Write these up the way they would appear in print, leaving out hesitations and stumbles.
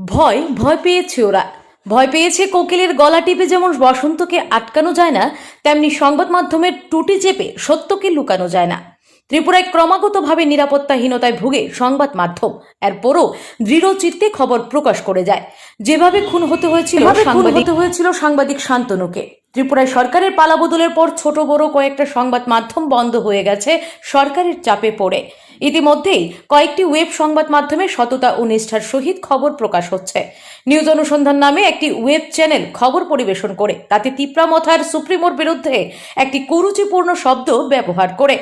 ভয় ভয় পেয়েছে ওরা। ভয় পেয়েছে কোকিলের গলা টিপে যেমন বসন্তকে আটকানো যায় না, তেমনি সংবাদ মাধ্যমের টুটি চেপে সত্যকে লুকানো যায় না। ত্রিপুরায় ক্রমাগতভাবে নিরাপত্তাহীনতায় ভুগে সংবাদ মাধ্যম, এরপরও দৃঢ় চিত্তে খবর প্রকাশ করে যায়। যেভাবে খুন হতে হয়েছিল সাংবাদিক শান্তনুকে। ত্রিপুরায় সরকারের পালাবদলের পর ছোট বড় কয়েকটা সংবাদ মাধ্যম বন্ধ হয়ে গেছে সরকারের চাপে পড়ে। ইতিমধ্যেই কয়েকটি ওয়েব সংবাদ মাধ্যমে সততা ও নিষ্ঠার সহিত খবর প্রকাশ হচ্ছে। নিউজ অনুসন্ধান নামে একটি ওয়েব চ্যানেল খবর পরিবেশন করে তাতে তিপ্রামথার সুপ্রিমোর বিরুদ্ধে একটি কুরুচিপূর্ণ শব্দ ব্যবহার করে।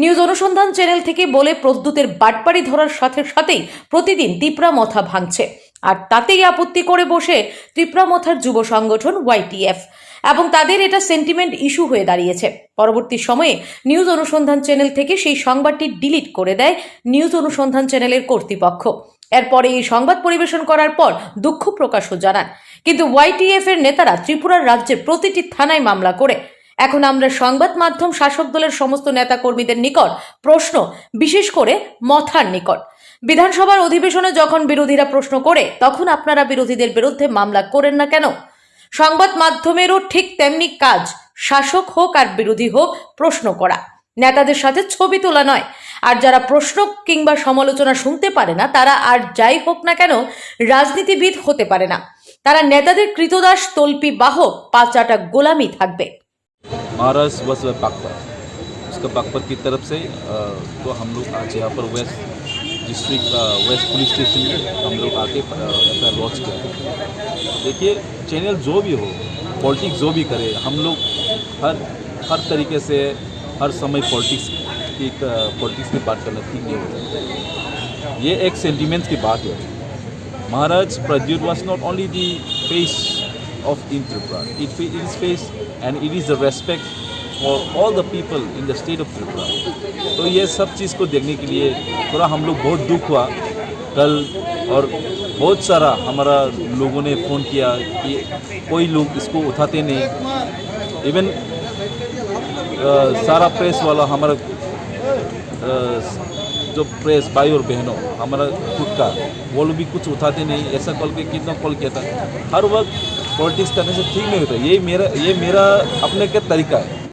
নিউজ অনুসন্ধান চ্যানেল থেকে বলে প্রদ্যুতের বাটপাড়ি ধরার সাথে সাথেই প্রতিদিন তিপ্রামথা ভাঙছে, আর তাতেই আপত্তি করে বসে তিপ্রামথার যুব সংগঠন YTF, এবং তাদের এটা সেন্টিমেন্ট ইস্যু হয়ে দাঁড়িয়েছে। পরবর্তী সময়ে নিউজ অনুসন্ধান চ্যানেল থেকে সেই সংবাদটি ডিলিট করে দেয় নিউজ অনুসন্ধান চ্যানেলের কর্তৃপক্ষ। এরপরে এই সংবাদ পরিবেশন করার পর দুঃখ প্রকাশও জানান। কিন্তু YTF এর নেতারা ত্রিপুরার রাজ্যের প্রতিটি থানায় মামলা করে। এখন আমরা সংবাদ মাধ্যম শাসক দলের সমস্ত নেতা কর্মীদের নিকট প্রশ্ন, বিশেষ করে মথার নিকট, বিধানসভার অধিবেশনে যখন বিরোধীরা প্রশ্ন করে তখন আপনারা বিরোধীদের বিরুদ্ধে মামলা করেন না কেন? সংবাদ মাধ্যমেরও ঠিক তেমনি কাজ, শাসক হোক আর বিরোধী হোক, প্রশ্ন করা, নেতাদের সাথে ছবি তোলা নয়। আর যারা প্রশ্ন কিংবা সমালোচনা শুনতে পারে না তারা আর যাই হোক না কেন রাজনীতিবিদ হতে পারে না। তারা নেতাদের কৃতদাস, তল্পি বাহক, পাঁচাটা গোলামি থাকবে। महाराज बस बागपत, उसका बागपत की तरफ से तो हम लोग आज यहाँ पर waste district waste police station में हम लोग आके FIR लॉन्च किया। देखिए, चैनल जो भी हो, पॉलिटिक्स जो भी करे, हम लोग हर तरीके से हर समय पॉलिटिक्स की बात करना ठीक नहीं होता। ये एक सेंटिमेंट्स की बात है। महाराज Pradyut was not only the face of Tripura, it is face and it is the respect for all the people in the state of Tripura. तो ये सब चीज़ को देखने के लिए थोड़ा हम लोग बहुत दुख हुआ कल, और बहुत सारा हमारा लोगों ने फ़ोन किया कि कोई लोग इसको उठाते नहीं। इवन सारा प्रेस वाला हमारा जो प्रेस भाई और बहनों हमारा खुद का, वो लोग भी कुछ उठाते नहीं। ऐसा कॉल के कितना कॉल किया था। हर वक्त पॉलिटिक्स करने से ठीक नहीं होता। ये मेरा अपने का तरीका है।